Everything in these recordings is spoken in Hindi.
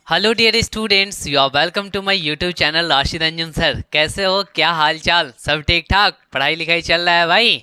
Hello dear students, you are welcome to my YouTube channel Rashid Anjum sir. कैसे हो? क्या हाल चाल? सब ठीक ठाक? पढ़ाई लिखाई चल रहा है भाई?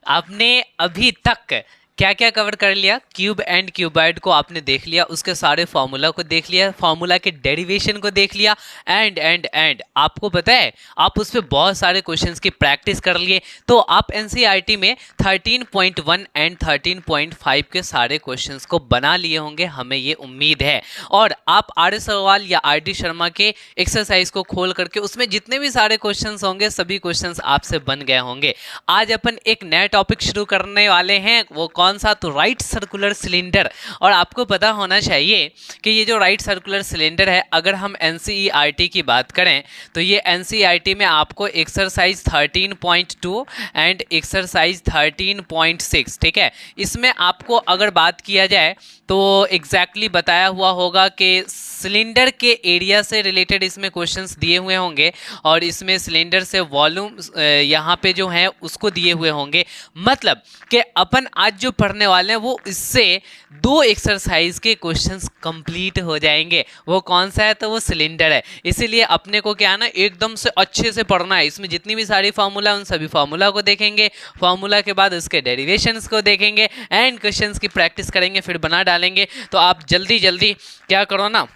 आपने अभी तक क्या क्या कवर कर लिया? क्यूब एंड क्यूबॉइड को आपने देख लिया, उसके सारे फार्मूला को देख लिया, फार्मूला के डेरिवेशन को देख लिया, एंड आपको पता है आप उस पर बहुत सारे क्वेश्चंस की प्रैक्टिस कर लिए। तो आप एनसीईआरटी में 13.1 एंड 13.5 के सारे क्वेश्चंस को बना लिए होंगे, हमें ये उम्मीद है। और आप आर एस अग्रवाल या आर डी शर्मा के एक्सरसाइज को खोल करके उसमें जितने भी सारे क्वेश्चंस होंगे सभी क्वेश्चंस आपसे बन गए होंगे। आज अपन एक नया टॉपिक शुरू करने वाले हैं, वो कौन सा? तो राइट सर्कुलर सिलेंडर। और आपको पता होना चाहिए कि ये जो राइट सर्कुलर सिलेंडर है, अगर हम एनसीईआरटी की बात करें तो ये एनसीईआरटी में आपको एक्सरसाइज 13.2 एंड एक्सरसाइज 13.6, ठीक है, इसमें आपको अगर बात किया जाए तो एग्जैक्टली बताया हुआ होगा कि सिलेंडर के एरिया से रिलेटेड इसमें क्वेश्चंस दिए हुए होंगे और इसमें सिलेंडर से वॉल्यूम यहाँ पे जो है उसको दिए हुए होंगे। मतलब कि अपन आज जो पढ़ने वाले हैं वो इससे दो एक्सरसाइज के क्वेश्चंस कंप्लीट हो जाएंगे। वो कौन सा है? तो वो सिलेंडर है। इसीलिए अपने को क्या ना एकदम से अच्छे से पढ़ना है। इसमें जितनी भी सारी फार्मूला उन सभी फार्मूला को देखेंगे, फार्मूला के बाद उसके डेरिवेशंस को देखेंगे एंड क्वेश्चंस की प्रैक्टिस करेंगे, फिर बना डालेंगे। तो आप जल्दी जल्दी क्या करो ना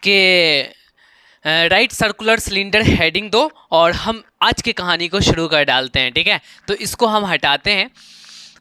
कि राइट सर्कुलर सिलेंडर हेडिंग दो और हम आज की कहानी को शुरू कर डालते हैं, ठीक है। तो इसको हम हटाते हैं।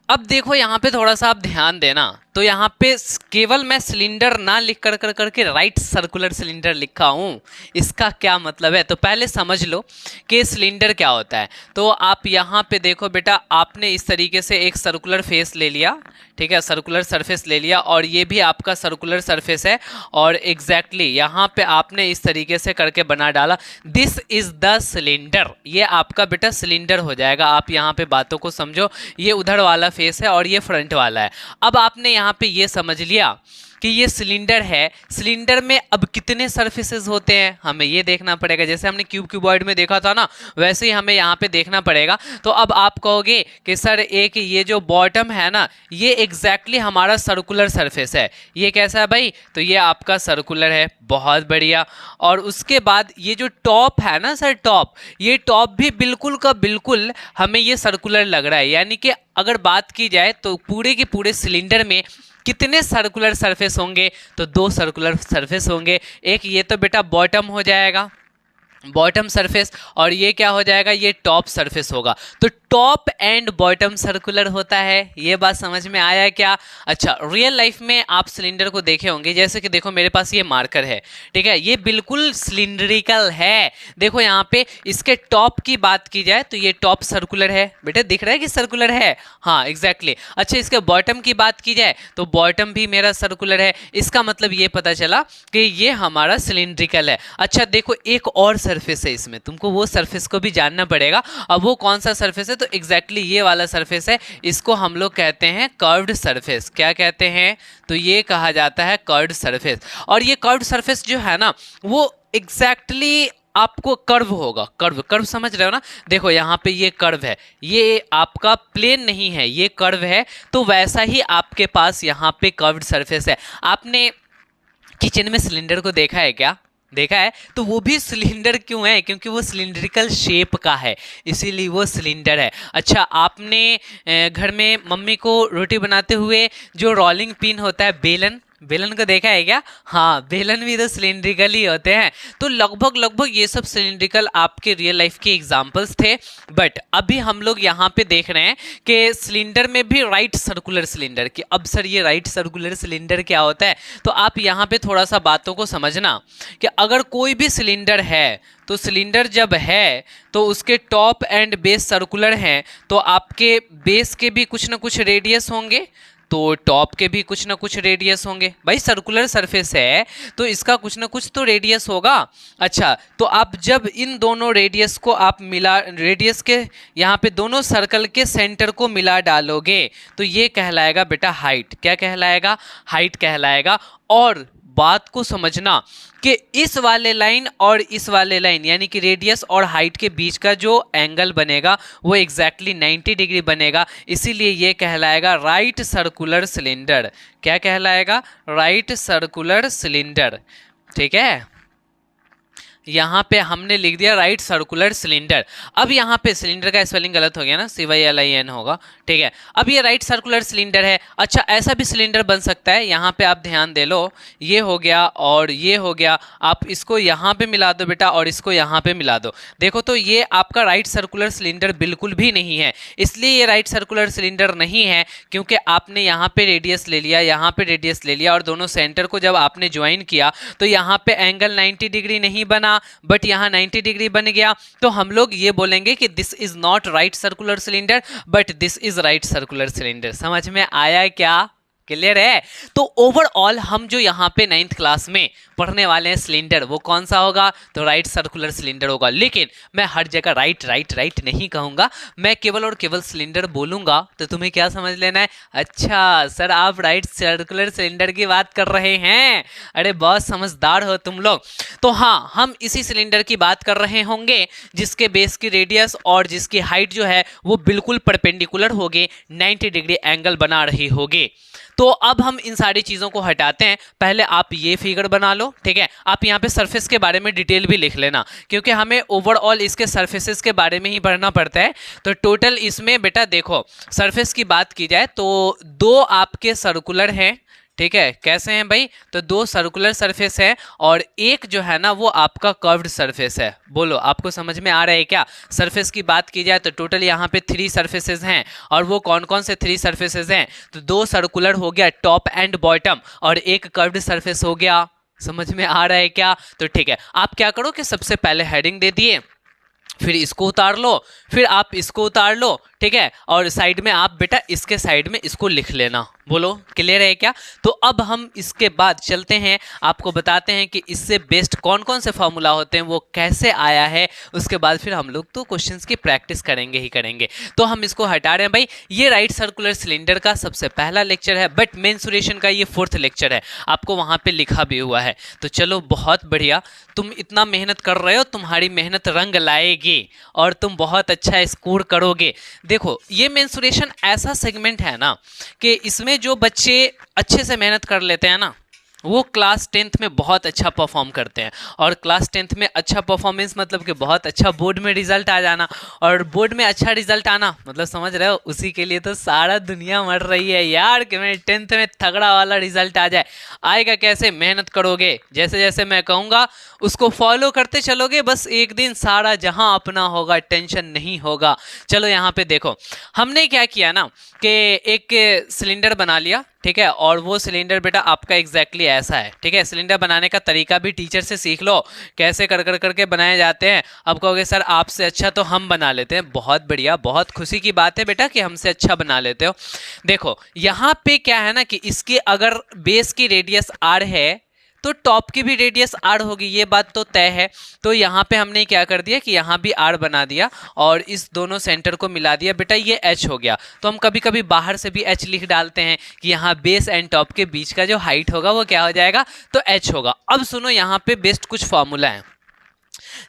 अब देखो यहाँ पे थोड़ा सा आप ध्यान देना, तो यहाँ पे केवल मैं सिलेंडर ना लिख कर करके राइट सर्कुलर सिलेंडर लिखा हूँ। इसका क्या मतलब है? तो पहले समझ लो कि सिलेंडर क्या होता है। तो आप यहाँ पे देखो बेटा, आपने इस तरीके से एक सर्कुलर फेस ले लिया, ठीक है, सर्कुलर सरफेस ले लिया और ये भी आपका सर्कुलर सरफेस है और एग्जैक्टली यहाँ पे आपने इस तरीके से करके बना डाला। This is the cylinder. ये आपका बेटा सिलेंडर हो जाएगा। आप यहाँ पे बातों को समझो, ये उधर वाला फेस है और ये फ्रंट वाला है। अब आपने यहाँ पे ये समझ लिया कि ये सिलेंडर है। सिलेंडर में अब कितने सरफेसेस होते हैं हमें ये देखना पड़ेगा। जैसे हमने क्यूब क्यूबॉइड में देखा था ना, वैसे ही हमें यहाँ पे देखना पड़ेगा। तो अब आप कहोगे कि सर एक ये जो बॉटम है ना, ये एग्जैक्टली हमारा सर्कुलर सरफेस है। ये कैसा है भाई? तो ये आपका सर्कुलर है। बहुत बढ़िया। और उसके बाद ये जो टॉप है ना सर, टॉप, ये टॉप भी बिल्कुल का बिल्कुल हमें ये सर्कुलर लग रहा है। यानी कि अगर बात की जाए तो पूरे के पूरे सिलेंडर में कितने सर्कुलर सरफेस होंगे? तो दो सर्कुलर सरफेस होंगे। एक ये तो बेटा बॉटम हो जाएगा, बॉटम सरफेस, और ये क्या हो जाएगा? ये टॉप सरफेस होगा। तो टॉप एंड बॉटम सर्कुलर होता है। ये बात समझ में आया क्या? अच्छा, रियल लाइफ में आप सिलेंडर को देखे होंगे। जैसे कि देखो मेरे पास ये मार्कर है, ठीक है, ये बिल्कुल सिलिंड्रिकल है। देखो यहाँ पे इसके टॉप की बात की जाए तो ये टॉप सर्कुलर है। बेटा दिख रहा है कि सर्कुलर है? हाँ एग्जैक्टली। अच्छा, इसके बॉटम की बात की जाए तो बॉटम भी मेरा सर्कुलर है। इसका मतलब ये पता चला कि ये हमारा सिलिंड्रिकल है। अच्छा देखो, एक और सरफेस है इसमें, तुमको वो सरफेस को भी जानना पड़ेगा। अब वो कौन सा सरफेस है? तो एग्जैक्टली ये वाला सरफेस है। इसको हम लोग कहते हैं कर्व्ड सरफेस। क्या कहते हैं? तो ये कहा जाता है कर्व्ड सरफेस। और ये कर्व्ड सरफेस जो है ना, वो एग्जैक्टली आपको कर्व होगा। कर्व, कर्व समझ रहे हो ना? देखो यहाँ पे ये कर्व है, ये आपका प्लेन नहीं है, ये कर्व है। तो वैसा ही आपके पास यहाँ पे कर्व्ड सरफेस है। आपने किचन में सिलेंडर को देखा है क्या? देखा है। तो वो भी सिलेंडर क्यों है? क्योंकि वो सिलिंड्रिकल शेप का है, इसीलिए वो सिलेंडर है। अच्छा, आपने घर में मम्मी को रोटी बनाते हुए जो रोलिंग पिन होता है, बेलन, बेलन को देखा है क्या? हाँ, बेलन भी तो सिलिंड्रिकल ही होते हैं। तो लगभग लगभग ये सब सिलिंड्रिकल आपके रियल लाइफ के एग्जांपल्स थे। बट अभी हम लोग यहाँ पे देख रहे हैं कि सिलेंडर में भी राइट सर्कुलर सिलेंडर की। अब सर ये राइट सर्कुलर सिलेंडर क्या होता है? तो आप यहाँ पे थोड़ा सा बातों को समझना कि अगर कोई भी सिलेंडर है तो सिलेंडर जब है तो उसके टॉप एंड बेस सर्कुलर हैं, तो आपके बेस के भी कुछ ना कुछ रेडियस होंगे, तो टॉप के भी कुछ ना कुछ रेडियस होंगे। भाई सर्कुलर सरफेस है तो इसका कुछ ना कुछ तो रेडियस होगा। अच्छा, तो आप जब इन दोनों रेडियस को आप मिला, रेडियस के यहाँ पे दोनों सर्कल के सेंटर को मिला डालोगे तो ये कहलाएगा बेटा हाइट। क्या कहलाएगा? हाइट कहलाएगा। और बात को समझना कि इस वाले लाइन और इस वाले लाइन यानी कि रेडियस और हाइट के बीच का जो एंगल बनेगा वो एग्जैक्टली 90 डिग्री बनेगा, इसीलिए ये कहलाएगा राइट सर्कुलर सिलेंडर। क्या कहलाएगा? Right circular cylinder. ठीक है, यहाँ पे हमने लिख दिया राइट सर्कुलर सिलेंडर। अब यहाँ पे सिलेंडर का स्पेलिंग गलत हो गया ना, CYLIN होगा। ठीक है, अब ये राइट सर्कुलर सिलेंडर है। अच्छा, ऐसा भी सिलेंडर बन सकता है, यहाँ पे आप ध्यान दे लो, ये हो गया और ये हो गया, आप इसको यहाँ पे मिला दो बेटा और इसको यहाँ पे मिला दो। देखो तो ये आपका राइट सर्कुलर सिलेंडर बिल्कुल भी नहीं है। इसलिए ये राइट सर्कुलर सिलेंडर नहीं है क्योंकि आपने यहाँ पे रेडियस ले लिया, यहाँ पे रेडियस ले लिया और दोनों सेंटर को जब आपने ज्वाइन किया तो यहाँ पे एंगल 90 डिग्री नहीं बना बट यहाँ 90 डिग्री बन गया। तो हम लोग ये बोलेंगे कि this is not right circular cylinder but this is right circular cylinder. समझ में आया क्या? क्लियर है? तो ओवरऑल हम जो यहाँ पे 9th क्लास में पढ़ने वाले हैं सिलेंडर, वो कौन सा होगा? तो राइट सर्कुलर सिलेंडर होगा। लेकिन मैं हर जगह राइट राइट राइट नहीं कहूँगा, मैं केवल और केवल सिलेंडर बोलूँगा। तो तुम्हें क्या समझ लेना है? अच्छा सर आप राइट सर्कुलर सिलेंडर की बात कर रहे हैं, अरे बहुत समझदार हो तुम लोग। तो हाँ, हम इसी सिलेंडर की बात कर रहे होंगे जिसके बेस की रेडियस और जिसकी हाइट जो है वो बिल्कुल परपेंडिकुलर होगी, 90 डिग्री एंगल बना रही होगी। तो अब हम इन सारी चीज़ों को हटाते हैं। पहले आप ये फिगर बना लो, ठीक है। आप यहाँ पे सरफेस के बारे में डिटेल भी लिख लेना क्योंकि हमें ओवरऑल इसके सरफेसेस के बारे में ही पढ़ना पड़ता है। तो टोटल इसमें बेटा देखो, सरफेस की बात की जाए तो 2 आपके सर्कुलर हैं, ठीक है। कैसे हैं भाई? तो 2 सर्कुलर सरफेस है और एक जो है ना वो आपका कर्व्ड सरफेस है। बोलो आपको समझ में आ रहा है क्या? सरफेस की बात की जाए तो टोटल यहाँ पे 3 सरफेसेस हैं और वो कौन कौन से 3 सरफेसेस हैं? तो 2 सर्कुलर हो गया टॉप एंड बॉटम और एक कर्व्ड सरफेस हो गया। समझ में आ रहा है क्या? तो ठीक है, आप क्या करो कि सबसे पहले हेडिंग दे दिए, फिर इसको उतार लो, फिर आप इसको उतार लो, ठीक है। और साइड में आप बेटा इसके साइड में इसको लिख लेना। बोलो क्लियर है क्या? तो अब हम इसके बाद चलते हैं, आपको बताते हैं कि इससे बेस्ट कौन कौन से फॉर्मूला होते हैं, वो कैसे आया है। उसके बाद फिर हम लोग तो क्वेश्चंस की प्रैक्टिस करेंगे ही करेंगे। तो हम इसको हटा रहे हैं भाई। ये राइट सर्कुलर सिलेंडर का सबसे पहला लेक्चर है बट मेंसुरेशन का ये 4th लेक्चर है, आपको वहाँ पे लिखा भी हुआ है। तो चलो बहुत बढ़िया, तुम इतना मेहनत कर रहे हो, तुम्हारी मेहनत रंग लाएगी और तुम बहुत अच्छा स्कोर करोगे। देखो ये मेंसुरेशन ऐसा सेगमेंट है ना कि इसमें जो बच्चे अच्छे से मेहनत कर लेते हैं ना वो क्लास 10th में बहुत अच्छा परफॉर्म करते हैं। और क्लास 10th में अच्छा परफॉर्मेंस मतलब कि बहुत अच्छा बोर्ड में रिजल्ट आ जाना, और बोर्ड में अच्छा रिजल्ट आना मतलब समझ रहे हो, उसी के लिए तो सारा दुनिया मर रही है यार कि मैं 10th में तगड़ा वाला रिजल्ट आ जाए। आएगा कैसे? मेहनत करोगे, जैसे जैसे मैं कहूँगा उसको फॉलो करते चलोगे, बस एक दिन सारा जहां अपना होगा, टेंशन नहीं होगा। चलो यहाँ पे देखो, हमने क्या किया ना कि एक सिलेंडर बना लिया, ठीक है। और वो सिलेंडर बेटा आपका एग्जैक्टली ऐसा है, ठीक है। सिलेंडर बनाने का तरीका भी टीचर से सीख लो, कैसे कर कर करके बनाए जाते हैं। अब कहोगे सर आपसे अच्छा तो हम बना लेते हैं, बहुत बढ़िया, बहुत खुशी की बात है बेटा कि हमसे अच्छा बना लेते हो। देखो यहाँ पे क्या है ना कि इसकी अगर बेस की रेडियस r है तो टॉप की भी रेडियस r होगी, ये बात तो तय है। तो यहाँ पे हमने क्या कर दिया कि यहाँ भी r बना दिया और इस दोनों सेंटर को मिला दिया बेटा, ये h हो गया। तो हम कभी कभी बाहर से भी h लिख डालते हैं कि यहाँ बेस एंड टॉप के बीच का जो हाइट होगा वो क्या हो जाएगा? तो h होगा। अब सुनो यहाँ पे बेस्ट कुछ फॉर्मूला है,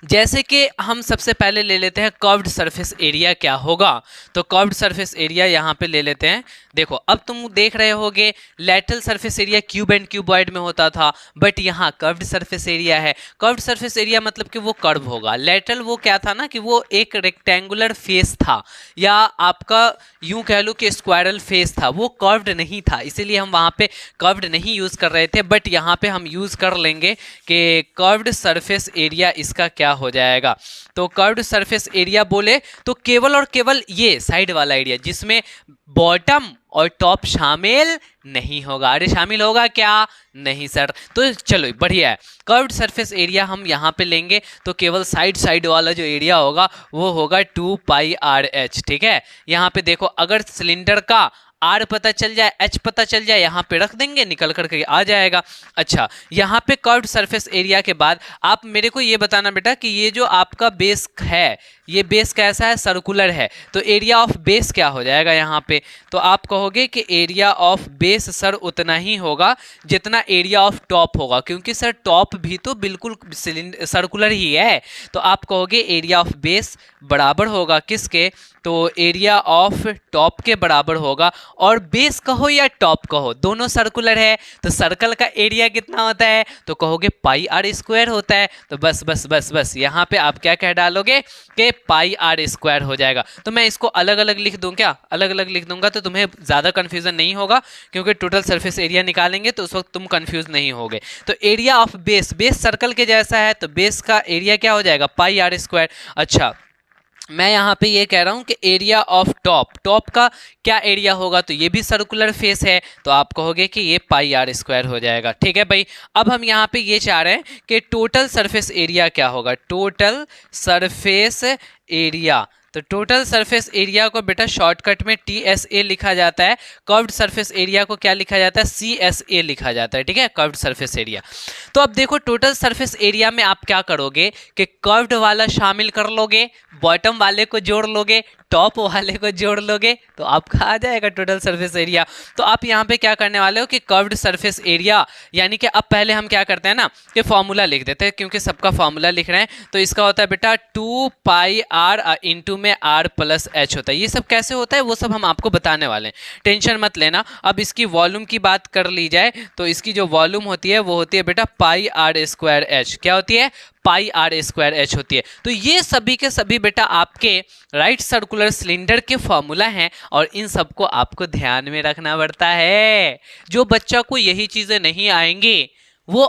जैसे कि हम सबसे पहले ले लेते हैं कर्व्ड सरफेस एरिया क्या होगा। तो कर्व्ड सरफेस एरिया यहाँ पे ले लेते हैं। देखो अब तुम देख रहे होगे lateral surface area cube and cuboid में होता था, बट यहाँ कर्व्ड सरफेस एरिया है। कर्व्ड सरफेस एरिया मतलब कि वो कर्व होगा। लैटरल वो क्या था ना कि वो एक रेक्टेंगुलर फेस था, या आपका यूं कह लो कि स्क्वायरल फेस था, वो कर्व्ड नहीं था, इसीलिए हम वहाँ पे कर्व्ड नहीं यूज़ कर रहे थे। बट यहाँ पे हम यूज़ कर लेंगे कि कर्व्ड सरफेस एरिया इसका क्या हो जाएगा। तो कर्व्ड सरफेस एरिया बोले तो केवल और केवल ये साइड वाला एरिया जिसमें बॉटम और टॉप शामिल नहीं होगा। अरे शामिल होगा क्या? नहीं सर। तो चलो बढ़िया है, कर्व्ड सरफेस एरिया हम यहाँ पे लेंगे तो केवल साइड वाला जो एरिया होगा वो होगा 2 पाई RH, ठीक है। यहाँ पे देखो अगर सिलेंडर का आर पता चल जाए, एच पता चल जाए, यहाँ पे रख देंगे, निकल करके आ जाएगा। अच्छा, यहाँ पे कर्व्ड सरफेस एरिया के बाद आप मेरे को ये बताना बेटा कि ये जो आपका बेस है, ये बेस कैसा है, सर्कुलर है, तो एरिया ऑफ बेस क्या हो जाएगा यहाँ पे? तो आप कहोगे कि एरिया ऑफ बेस सर उतना ही होगा जितना एरिया ऑफ टॉप होगा, क्योंकि सर टॉप भी तो बिल्कुल सर्कुलर ही है। तो आप कहोगे एरिया ऑफ बेस बराबर होगा किसके? तो एरिया ऑफ टॉप के बराबर होगा। और बेस कहो या टॉप कहो, दोनों सर्कुलर है, तो सर्कल का एरिया कितना होता है? तो कहोगे पाई आर स्क्वायर होता है। तो बस बस बस बस यहाँ पे आप क्या कह डालोगे कि पाई आर स्क्वायर हो जाएगा। तो मैं इसको अलग अलग लिख दूं क्या? अलग अलग लिख दूंगा तो तुम्हें ज़्यादा कन्फ्यूजन नहीं होगा, क्योंकि टोटल सरफेस एरिया निकालेंगे तो उस वक्त तुम कन्फ्यूज नहीं होगे। तो area of base, base circle के जैसा है, तो बेस का एरिया क्या हो जाएगा? Pi r square. अच्छा, मैं यहाँ पे ये कह रहा हूँ कि एरिया ऑफ टॉप, टॉप का क्या एरिया होगा? तो ये भी सर्कुलर फेस है, तो आप कहोगे कि ये पाई आर स्क्वायर हो जाएगा। ठीक है भाई, अब हम यहाँ पे ये चाह रहे हैं कि टोटल सरफेस एरिया क्या होगा? टोटल सरफेस एरिया, तो टोटल सरफेस एरिया को बेटा शॉर्टकट में TSA लिखा जाता है, कर्व्ड सरफेस एरिया को क्या लिखा जाता है? CSA लिखा जाता है। ठीक है, कर्व्ड सरफेस एरिया। तो अब देखो टोटल सरफेस एरिया में आप क्या करोगे कि कर्व्ड वाला शामिल कर लोगे, बॉटम वाले को जोड़ लोगे, टॉप वाले को जोड़ लोगे, तो आपका आ जाएगा टोटल सरफेस एरिया। तो आप यहाँ पे क्या करने वाले हो कि कर्व्ड सरफेस एरिया, यानी कि अब पहले हम क्या करते हैं ना कि फॉर्मूला लिख देते हैं, क्योंकि सबका फॉर्मूला लिख रहे हैं। तो इसका होता है बेटा 2 पाई आर इंटू में आर प्लस एच होता है। ये सब कैसे होता है वो सब हम आपको बताने वाले हैं, टेंशन मत लेना। अब इसकी वॉल्यूम की बात कर ली जाए तो इसकी जो वॉल्यूम होती है वो होती है बेटा पाई आर स्क्वायर एच। क्या होती है? पाई आर स्क्वायर एच होती है। तो ये सभी के सभी बेटा आपके राइट सर्कुलर सिलेंडर के फॉर्मूला हैं, और इन सबको आपको ध्यान में रखना पड़ता है। जो बच्चा को यही चीजें नहीं आएंगी वो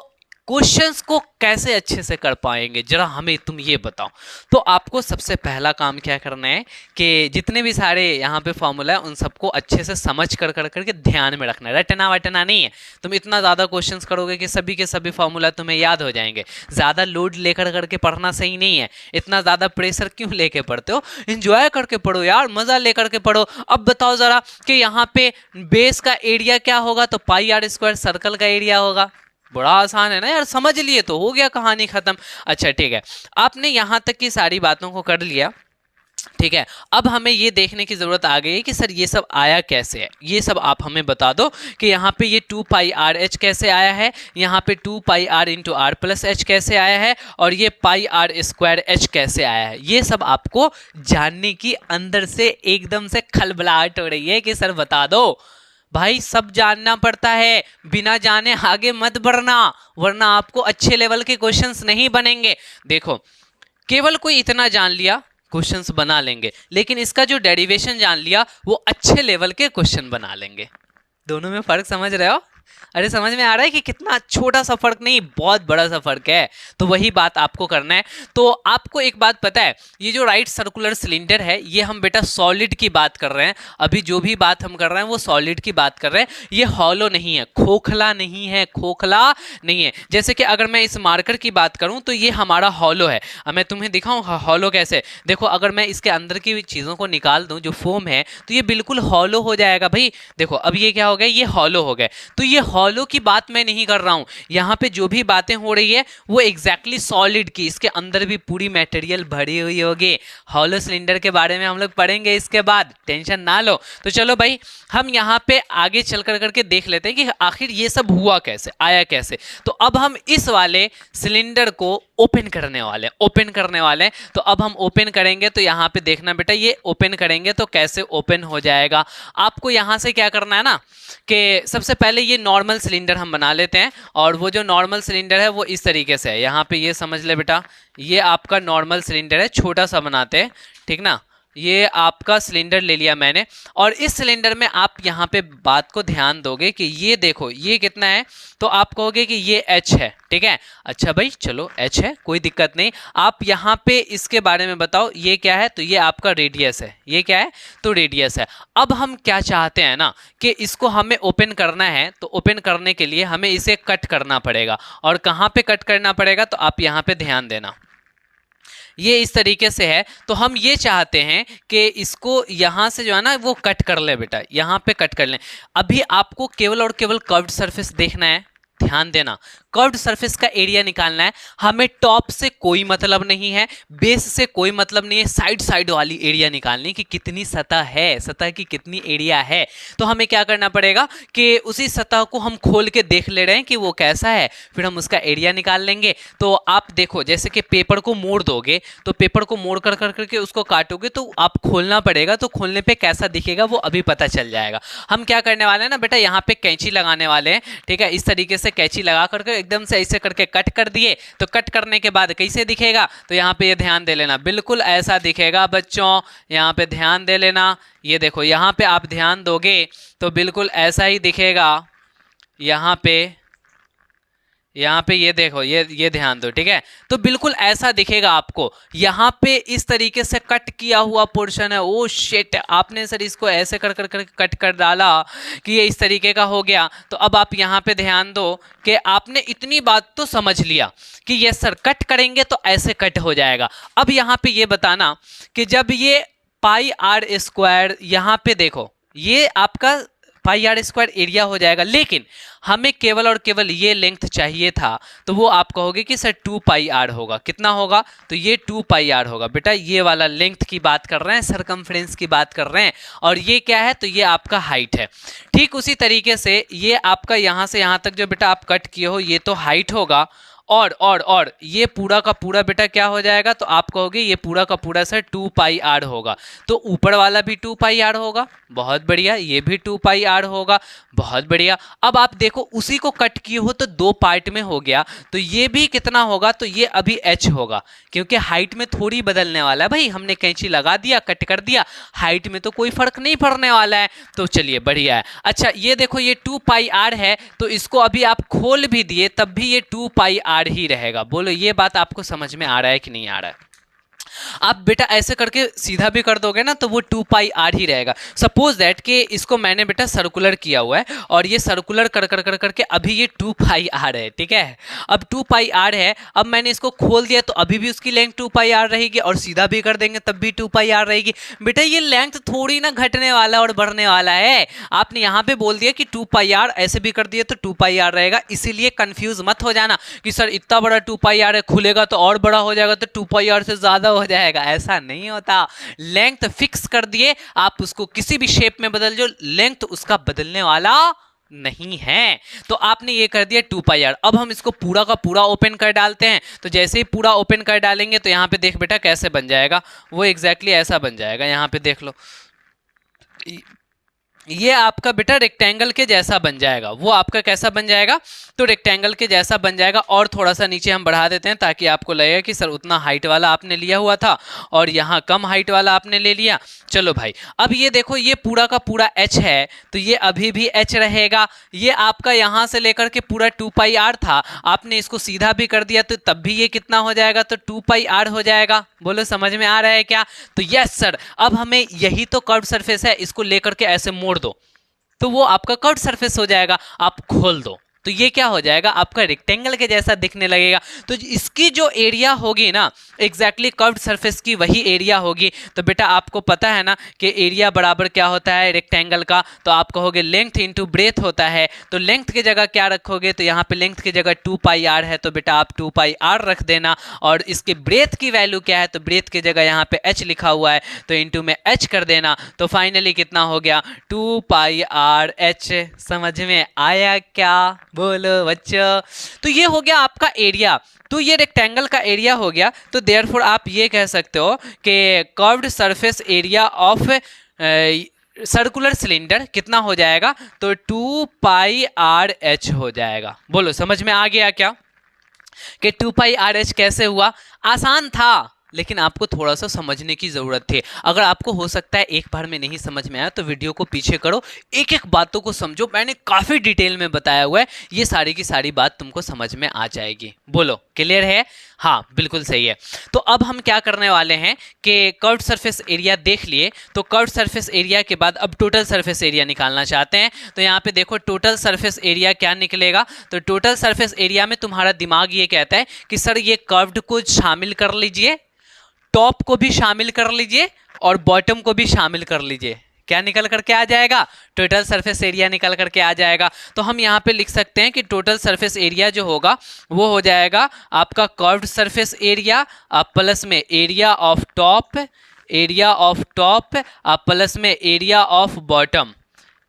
क्वेश्चंस को कैसे अच्छे से कर पाएंगे, जरा हमें तुम ये बताओ। तो आपको सबसे पहला काम क्या करना है कि जितने भी सारे यहाँ पे फॉर्मूला है उन सबको अच्छे से समझ कर करके ध्यान में रखना है, रटना वटना नहीं है। तुम इतना ज़्यादा क्वेश्चंस करोगे कि सभी के सभी फॉर्मूला तुम्हें याद हो जाएंगे। ज़्यादा लोड लेकर करके पढ़ना सही नहीं है, इतना ज़्यादा प्रेशर क्यों लेके पढ़ते हो? इंजॉय करके पढ़ो यार, मज़ा लेकर के पढ़ो। अब बताओ ज़रा कि यहाँ पे बेस का एरिया क्या होगा? तो पाई आर स्क्वायर सर्कल का एरिया होगा। बड़ा आसान है ना यार, समझ लिए तो हो गया, कहानी खत्म। अच्छा ठीक है, आपने यहां तक की सारी बातों को कर लिया। ठीक है, अब हमें ये देखने की जरूरत आ गई है कि सर ये सब आया कैसे है। ये सब आप हमें बता दो कि यहाँ पे ये 2 पाई आर एच कैसे आया है, यहाँ पे 2 pi r into r plus h कैसे आया है, और ये पाई आर स्क्वायर एच कैसे आया है। ये सब आपको जानने की अंदर से एकदम से खलबलाहट हो रही है कि सर बता दो। भाई सब जानना पड़ता है, बिना जाने आगे मत बढ़ना, वरना आपको अच्छे लेवल के क्वेश्चंस नहीं बनेंगे। देखो केवल कोई इतना जान लिया क्वेश्चंस बना लेंगे, लेकिन इसका जो डेरिवेशन जान लिया वो अच्छे लेवल के क्वेश्चन बना लेंगे। दोनों में फर्क समझ रहे हो? अरे समझ में आ रहा है कि कितना छोटा सा फर्क नहीं, बहुत बड़ा सा फर्क है। तो वही बात आपको करना है। तो आपको एक बात पता है, ये जो राइट सर्कुलर सिलेंडर है ये हम बेटा सॉलिड की बात कर रहे हैं। अभी जो भी बात हम कर रहे हैं वो सॉलिड की बात कर रहे हैं। ये हॉलो नहीं है, खोखला नहीं है, खोखला नहीं है। जैसे कि अगर मैं इस मार्कर की बात करूं तो ये हमारा हॉलो है। अब मैं तुम्हें दिखाऊं हॉलो कैसे। देखो अगर मैं इसके अंदर की चीज़ों को निकाल दूं, जो फोम है, तो ये बिल्कुल हॉलो हो जाएगा भाई। देखो अब ये क्या हो गया, ये हॉलो हो गया। तो ये हॉलो की बात मैं नहीं कर रहा हूं, यहां पे जो भी बातें हो रही है वो एग्जैक्टली सॉलिड की, इसके अंदर भी पूरी मटेरियल भरी हुई होगी। हॉलो सिलेंडर के बारे में हम लोग पढ़ेंगे इसके बाद, टेंशन ना लो। तो चलो भाई हम यहां पे आगे चल कर करके देख लेते हैं कि आखिर ये सब हुआ कैसे, आया कैसे। तो अब हम इस वाले सिलेंडर को ओपन करने वाले हैं। तो अब हम ओपन करेंगे तो यहाँ पे देखना बेटा, ये ओपन करेंगे तो कैसे ओपन हो जाएगा। आपको यहाँ से क्या करना है ना कि सबसे पहले ये नॉर्मल सिलेंडर हम बना लेते हैं, और वो जो नॉर्मल सिलेंडर है वो इस तरीके से है। यहाँ पे ये समझ ले बेटा, ये आपका नॉर्मल सिलेंडर है, छोटा सा बनाते हैं, ठीक ना। ये आपका सिलेंडर ले लिया मैंने, और इस सिलेंडर में आप यहाँ पे बात को ध्यान दोगे कि ये देखो ये कितना है, तो आप कहोगे कि ये H है, ठीक है। अच्छा भाई चलो H है, कोई दिक्कत नहीं। आप यहाँ पे इसके बारे में बताओ ये क्या है, तो ये आपका रेडियस है। ये क्या है, तो रेडियस है। अब हम क्या चाहते हैं ना कि इसको हमें ओपन करना है, तो ओपन करने के लिए हमें इसे कट करना पड़ेगा। और कहाँ पे कट करना पड़ेगा, तो आप यहाँ पे ध्यान देना, ये इस तरीके से है। तो हम ये चाहते हैं कि इसको यहाँ से जो है ना वो कट कर ले बेटा, यहाँ पे कट कर लें। अभी आपको केवल और केवल कर्व्ड सरफेस देखना है, ध्यान देना, कर्व्ड सरफेस का एरिया निकालना है। हमें टॉप से कोई मतलब नहीं है, बेस से कोई मतलब नहीं है, साइड साइड वाली एरिया निकालनी कि कितनी सतह है, सतह की कितनी एरिया है। तो हमें क्या करना पड़ेगा कि उसी सतह को हम खोल के देख ले रहे हैं कि वो कैसा है, फिर हम उसका एरिया निकाल लेंगे। तो आप देखो जैसे कि पेपर को मोड़ दोगे, तो पेपर को मोड़ कर करके उसको काटोगे तो आप खोलना पड़ेगा, तो खोलने पे कैसा दिखेगा वो अभी पता चल जाएगा। हम क्या करने वाले हैं ना बेटा, यहाँ पे कैंची लगाने वाले हैं, ठीक है। इस तरीके से कैंची लगा करके एकदम से ऐसे करके कट कर दिए। तो कट करने के बाद कैसे दिखेगा, तो यहाँ पे ये ध्यान दे लेना, बिल्कुल ऐसा दिखेगा बच्चों, यहाँ पे ध्यान दे लेना। ये देखो यहाँ पे आप ध्यान दोगे तो बिल्कुल ऐसा ही दिखेगा। यहाँ पे ये देखो, ये ध्यान दो, ठीक है। तो बिल्कुल ऐसा दिखेगा आपको। यहाँ पे इस तरीके से कट किया हुआ पोर्शन है, ओ शिट, आपने सर इसको ऐसे कर कर कट कर डाला कि ये इस तरीके का हो गया। तो अब आप यहाँ पे ध्यान दो कि आपने इतनी बात तो समझ लिया कि ये सर कट करेंगे तो ऐसे कट हो जाएगा। अब यहाँ पे ये बताना कि जब ये पाई आर स्क्वायर, यहाँ पे देखो ये आपका पाई आर स्क्वायर एरिया हो जाएगा, लेकिन हमें केवल और केवल ये लेंथ चाहिए था। तो वो आप कहोगे कि सर 2 पाई आर होगा, कितना होगा, तो ये 2 पाई आर होगा। बेटा ये वाला लेंथ की बात कर रहे हैं, सरकमफ्रेंस की बात कर रहे हैं, और ये क्या है, तो ये आपका हाइट है। ठीक उसी तरीके से ये आपका यहाँ से यहाँ तक जो बेटा आप कट किए हो, ये तो हाइट होगा, और ये पूरा का पूरा बेटा क्या हो जाएगा, तो आप कहोगे ये पूरा का पूरा सर 2 पाई आर होगा। तो ऊपर वाला भी 2 पाई आर होगा, बहुत बढ़िया, ये भी 2 पाई आर होगा, बहुत बढ़िया। अब आप देखो उसी को कट किए हो तो 2 पार्ट में हो गया, तो ये भी कितना होगा, तो ये अभी h होगा, क्योंकि हाइट में थोड़ी बदलने वाला है भाई, हमने कैंची लगा दिया, कट कर दिया, हाइट में तो कोई फर्क नहीं पड़ने वाला है। तो चलिए बढ़िया है। अच्छा ये देखो ये 2 पाई आर है, तो इसको अभी आप खोल भी दिए तब भी ये 2 पाई आर ही रहेगा। बोलो ये बात आपको समझ में आ रहा है कि नहीं आ रहा है। आप बेटा ऐसे करके सीधा भी कर दोगे ना तो वो 2 पाई आर ही रहेगा। सपोज दैट कि इसको मैंने बेटा सर्कुलर किया हुआ है, और ये सर्कुलर कर कर कर करके अभी ये 2 पाई आर है, ठीक है। अब 2 पाई आर है, अब मैंने इसको खोल दिया तो अभी भी उसकी लेंथ 2 पाई आर रहेगी, और सीधा भी कर देंगे तब भी 2 पाई आर रहेगी। बेटा ये लेंथ थोड़ी ना घटने वाला और बढ़ने वाला है। आपने यहाँ पे बोल दिया कि 2 पाई आर, ऐसे भी कर दिए तो 2 पाई आर रहेगा। इसीलिए कंफ्यूज मत हो जाना कि सर इतना बड़ा 2 पाई आर है, खुलेगा तो और बड़ा हो जाएगा, तो 2 पाई आर से ज्यादा हो जाएगा। ऐसा नहीं होता, लेंथ फिक्स कर दिए, आप उसको किसी भी शेप में बदल जो, लेंथ उसका बदलने वाला नहीं है। तो आपने ये कर दिया 2 पाई आर। अब हम इसको पूरा का पूरा ओपन कर डालते हैं। तो जैसे ही पूरा ओपन कर डालेंगे तो यहाँ पे देख बेटा कैसे बन जाएगा, वो एग्जैक्टली ऐसा बन जाएगा। यहाँ पे देख लो, ये आपका बेटा रेक्टेंगल के जैसा बन जाएगा। वो आपका कैसा बन जाएगा, तो रेक्टेंगल के जैसा बन जाएगा। और थोड़ा सा नीचे हम बढ़ा देते हैं ताकि आपको लगेगा कि सर उतना हाइट वाला आपने लिया हुआ था और यहाँ कम हाइट वाला आपने ले लिया। चलो भाई, अब ये देखो ये पूरा का पूरा h है, तो ये अभी भी h रहेगा। ये आपका यहाँ से लेकर के पूरा 2 पाई आर था, आपने इसको सीधा भी कर दिया तो तब भी ये कितना हो जाएगा, तो 2 पाई आर हो जाएगा। बोलो समझ में आ रहा है क्या। तो यस सर, अब हमें यही तो कर्व सरफेस है, इसको लेकर के ऐसे मोड़ दो तो वो आपका कर्व सरफेस हो जाएगा। आप खोल दो तो ये क्या हो जाएगा, आपका रेक्टेंगल के जैसा दिखने लगेगा। तो इसकी जो एरिया होगी ना, एग्जैक्टली कर्व्ड सरफेस की वही एरिया होगी। तो बेटा आपको पता है ना कि एरिया बराबर क्या होता है रेक्टेंगल का, तो आप कहोगे लेंथ इंटू ब्रेथ होता है। तो लेंथ की जगह क्या रखोगे, तो यहाँ पे लेंथ की जगह 2 पाई आर है, तो बेटा आप 2 पाई आर रख देना। और इसके ब्रेथ की वैल्यू क्या है, तो ब्रेथ की जगह यहाँ पे h लिखा हुआ है, तो इंटू में h कर देना। तो फाइनली कितना हो गया, 2 पाई आर h। समझ में आया क्या, बोलो बच्चों। तो ये हो गया आपका एरिया, तो ये रेक्टेंगल का एरिया हो गया। तो देयरफॉर आप ये कह सकते हो कि curved surface area of circular cylinder कितना हो जाएगा, तो 2 पाई आर एच हो जाएगा। बोलो समझ में आ गया क्या कि 2 पाई आर एच कैसे हुआ। आसान था लेकिन आपको थोड़ा सा समझने की ज़रूरत थी। अगर आपको हो सकता है एक बार में नहीं समझ में आया तो वीडियो को पीछे करो, एक एक बातों को समझो। मैंने काफ़ी डिटेल में बताया हुआ है, ये सारी की सारी बात तुमको समझ में आ जाएगी। बोलो क्लियर है। हाँ बिल्कुल सही है। तो अब हम क्या करने वाले हैं कि कर्व्ड सरफेस एरिया देख लिए, तो कर्व्ड सरफेस एरिया के बाद अब टोटल सरफेस एरिया निकालना चाहते हैं। तो यहाँ पे देखो टोटल सरफेस एरिया क्या निकलेगा, तो टोटल सरफेस एरिया में तुम्हारा दिमाग ये कहता है कि सर ये कर्व्ड को शामिल कर लीजिए, टॉप को भी शामिल कर लीजिए और बॉटम को भी शामिल कर लीजिए, क्या निकल करके आ जाएगा? टोटल सरफेस एरिया निकल करके आ जाएगा। तो हम यहाँ पे लिख सकते हैं कि टोटल सरफेस एरिया जो होगा वो हो जाएगा आपका कर्व्ड सरफेस एरिया प्लस में area of top, area of top plus में area of bottom,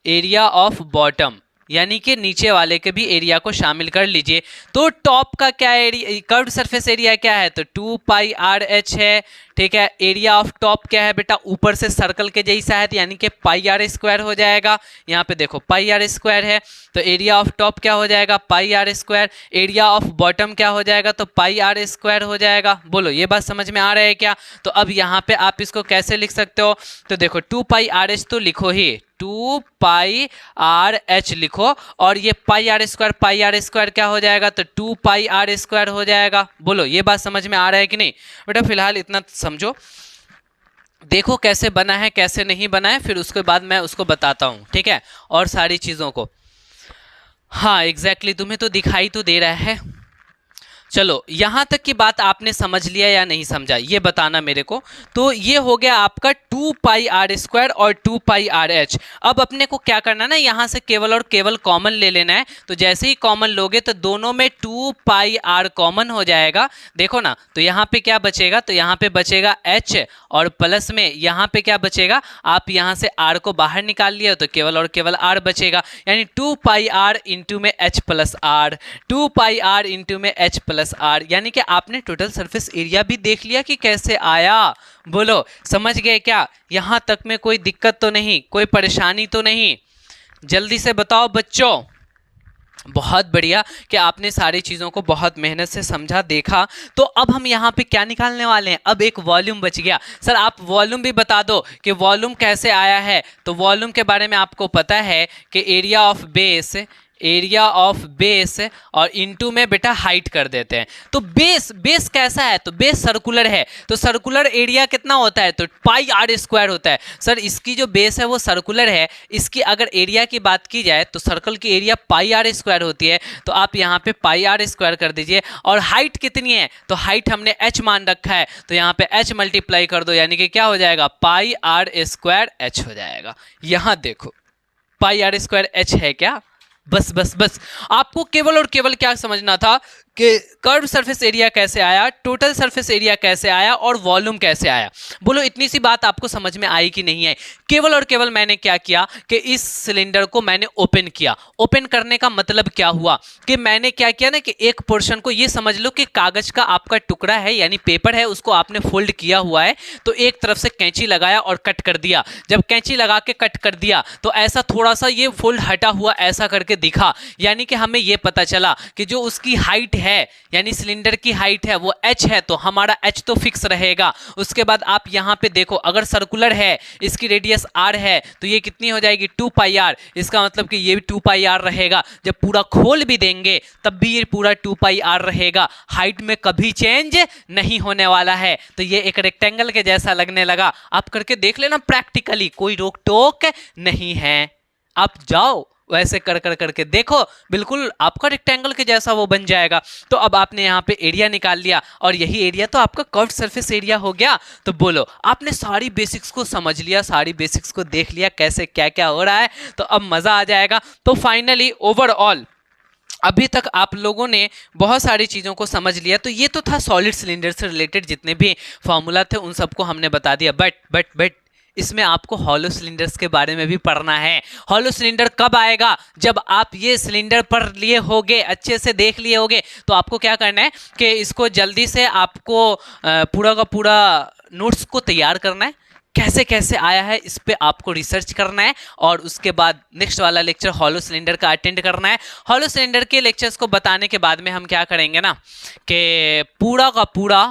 area of bottom, यानी कि नीचे वाले के भी एरिया को शामिल कर लीजिए। तो टॉप का क्या एरिया, कर्व्ड सरफेस एरिया क्या है? तो 2 पाई आर एच है, ठीक है। एरिया ऑफ टॉप क्या है बेटा? ऊपर से सर्कल के जैसा है, यानी कि पाई आर स्क्वायर हो जाएगा। यहाँ पे देखो पाई आर स्क्वायर है, तो एरिया ऑफ टॉप क्या हो जाएगा? Pi r square. Area of bottom क्या हो जाएगा? तो पाई आर स्क्वायर हो जाएगा। बोलो ये बात समझ में आ रहा है क्या? तो अब यहाँ पे आप इसको कैसे लिख सकते हो? तो देखो 2 पाई आर एच तो लिखो ही, 2 पाई आर एच लिखो, और ये पाई आर स्क्वायर क्या हो जाएगा? तो 2 पाई आर स्क्वायर हो जाएगा। बोलो ये बात समझ में आ रहा है कि नहीं? बेटा फिलहाल इतना समझो, देखो कैसे बना है कैसे नहीं बना है, फिर उसके बाद मैं उसको बताता हूँ, ठीक है, और सारी चीज़ों को। हाँ एग्जैक्टली, तुम्हें तो दिखाई तो दे रहा है। चलो यहाँ तक की बात आपने समझ लिया या नहीं समझा ये बताना मेरे को। तो ये हो गया आपका 2 पाई आर स्क्वायर और 2 पाई आर एच। अब अपने को क्या करना ना, यहाँ से केवल और केवल कॉमन ले लेना है। तो जैसे ही कॉमन लोगे तो दोनों में 2 पाई आर कॉमन हो जाएगा। देखो ना, तो यहाँ पे क्या बचेगा? तो यहाँ पे बचेगा एच, और प्लस में यहाँ पे क्या बचेगा? आप यहाँ से आर को बाहर निकाल लिया तो केवल और केवल आर बचेगा, यानी 2 पाई आर इंटू में h plus r, 2 pi r into में एच प्लस आर। यानी कि आपने टोटल सरफेस एरिया भी देख लिया कि कैसे आया। बोलो समझ गए क्या? यहां तक में कोई दिक्कत तो नहीं, कोई परेशानी तो नहीं? जल्दी से बताओ बच्चों। बहुत बढ़िया कि आपने सारी चीज़ों को बहुत मेहनत से समझा देखा। तो अब हम यहाँ पे क्या निकालने वाले हैं? अब एक वॉल्यूम बच गया। सर आप वॉल्यूम भी बता दो कि वॉल्यूम कैसे आया है। तो वॉल्यूम के बारे में आपको पता है कि area of base, area of base और इनटू में बेटा हाइट कर देते हैं। तो बेस कैसा है? तो बेस सर्कुलर है, तो सर्कुलर एरिया कितना होता है? तो पाई आर स्क्वायर होता है। सर इसकी जो बेस है वो सर्कुलर है, इसकी अगर एरिया की बात की जाए तो सर्कल की एरिया पाई आर स्क्वायर होती है। तो आप यहाँ पे पाई आर स्क्वायर कर दीजिए। और हाइट कितनी है? तो हाइट हमने एच मान रखा है, तो यहाँ पे एच मल्टीप्लाई कर दो, यानी कि क्या हो जाएगा? पाई आर स्क्वायर एच हो जाएगा। यहाँ देखो पाई आर स्क्वायर एच है क्या? बस बस बस आपको केवल और केवल क्या समझना था कि कर्व सरफेस एरिया कैसे आया, टोटल सरफेस एरिया कैसे आया और वॉल्यूम कैसे आया। बोलो इतनी सी बात आपको समझ में आई कि नहीं आई? केवल और केवल मैंने क्या किया कि इस सिलेंडर को मैंने ओपन किया। ओपन करने का मतलब क्या हुआ कि मैंने क्या किया ना कि एक पोर्शन को, ये समझ लो कि कागज का आपका टुकड़ा है यानी पेपर है, उसको आपने फोल्ड किया हुआ है। तो एक तरफ से कैंची लगाया और कट कर दिया। जब कैंची लगा के कट कर दिया तो ऐसा थोड़ा सा ये फोल्ड हटा हुआ ऐसा करके दिखा, यानी कि हमें ये पता चला कि जो उसकी हाइट है यानी सिलेंडर की हाइट है वो h है, तो हमारा h तो फिक्स रहेगा। उसके बाद आप यहाँ पे देखो, अगर सर्कुलर है, इसकी रेडियस r है, तो ये कितनी हो जाएगी? 2 पाई r। इसका मतलब कि ये भी 2 पाई r रहेगा। जब पूरा खोल भी देंगे तब भी ये पूरा 2 पाई r रहेगा। हाइट में कभी चेंज नहीं होने वाला है। तो ये एक रेक्टेंगल के जैसा लगने लगा। आप करके देख लेना प्रैक्टिकली, कोई रोक टोक नहीं है। आप जाओ वैसे कर करके देखो, बिल्कुल आपका रेक्टेंगल के जैसा वो बन जाएगा। तो अब आपने यहाँ पे एरिया निकाल लिया और यही एरिया तो आपका कर्व्ड सरफेस एरिया हो गया। तो बोलो आपने सारी बेसिक्स को समझ लिया, सारी बेसिक्स को देख लिया कैसे क्या क्या हो रहा है, तो अब मज़ा आ जाएगा। तो फाइनली ओवरऑल अभी तक आप लोगों ने बहुत सारी चीज़ों को समझ लिया। तो ये तो था सॉलिड सिलेंडर से रिलेटेड जितने भी फॉर्मूला थे उन सबको हमने बता दिया। बट इसमें आपको हॉलो सिलेंडर्स के बारे में भी पढ़ना है। हॉलो सिलेंडर कब आएगा? जब आप ये सिलेंडर पढ़ लिए होगे, अच्छे से देख लिए होगे, तो आपको क्या करना है कि इसको जल्दी से आपको पूरा का पूरा नोट्स को तैयार करना है। कैसे कैसे आया है इस पे आपको रिसर्च करना है और उसके बाद नेक्स्ट वाला लेक्चर हॉलो सिलेंडर का अटेंड करना है। हॉलो सिलेंडर के लेक्चर्स को बताने के बाद में हम क्या करेंगे ना कि पूरा का पूरा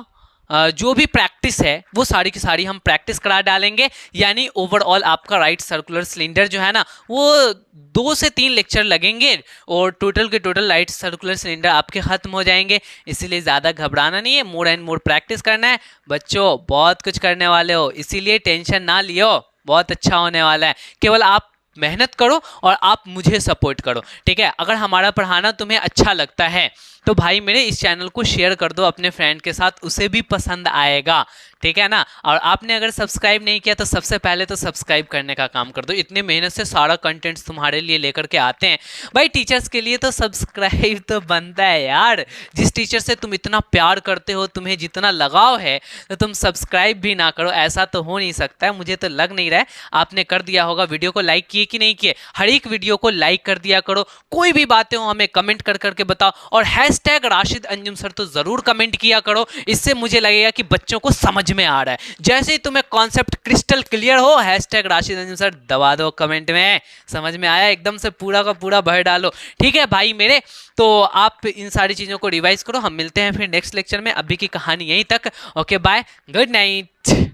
जो भी प्रैक्टिस है वो सारी की सारी हम प्रैक्टिस करा डालेंगे। यानी ओवरऑल आपका राइट सर्कुलर सिलेंडर जो है ना वो 2 से 3 लेक्चर लगेंगे और टोटल के टोटल राइट सर्कुलर सिलेंडर आपके ख़त्म हो जाएंगे। इसीलिए ज़्यादा घबराना नहीं है, मोर एंड मोर प्रैक्टिस करना है। बच्चों बहुत कुछ करने वाले हो, इसीलिए टेंशन ना लियो, बहुत अच्छा होने वाला है। केवल आप मेहनत करो और आप मुझे सपोर्ट करो, ठीक है? अगर हमारा पढ़ाना तुम्हें अच्छा लगता है तो भाई मेरे इस चैनल को शेयर कर दो अपने फ्रेंड के साथ, उसे भी पसंद आएगा, ठीक है ना। और आपने अगर सब्सक्राइब नहीं किया तो सबसे पहले तो सब्सक्राइब करने का काम कर दो, इतने मेहनत से सारा कंटेंट्स तुम्हारे लिए लेकर के आते हैं भाई। टीचर्स के लिए तो सब्सक्राइब तो बनता है यार, जिस टीचर से तुम इतना प्यार करते हो, तुम्हें जितना लगाव है, तो तुम सब्सक्राइब भी ना करो, ऐसा तो हो नहीं सकता है। मुझे तो लग नहीं रहा है आपने कर दिया होगा। वीडियो को लाइक किए कि नहीं किए? हर एक वीडियो को लाइक कर दिया करो, कोई भी बातें हो हमें कमेंट कर करके बताओ, और हैशटैग राशिद अंजुम सर तो जरूर कमेंट किया करो, इससे मुझे लगेगा कि बच्चों को समझ में आ रहा है। जैसे ही तुम्हें कॉन्सेप्ट क्रिस्टल क्लियर हो, हैशटैग राशिद अंजुम सर दबा दो कमेंट में, समझ में आया, एकदम से पूरा का पूरा भर डालो, ठीक है भाई मेरे। तो आप इन सारी चीजों को रिवाइज करो, हम मिलते हैं फिर नेक्स्ट लेक्चर में। अभी की कहानी यहीं तक, ओके बाय, गुड नाइट।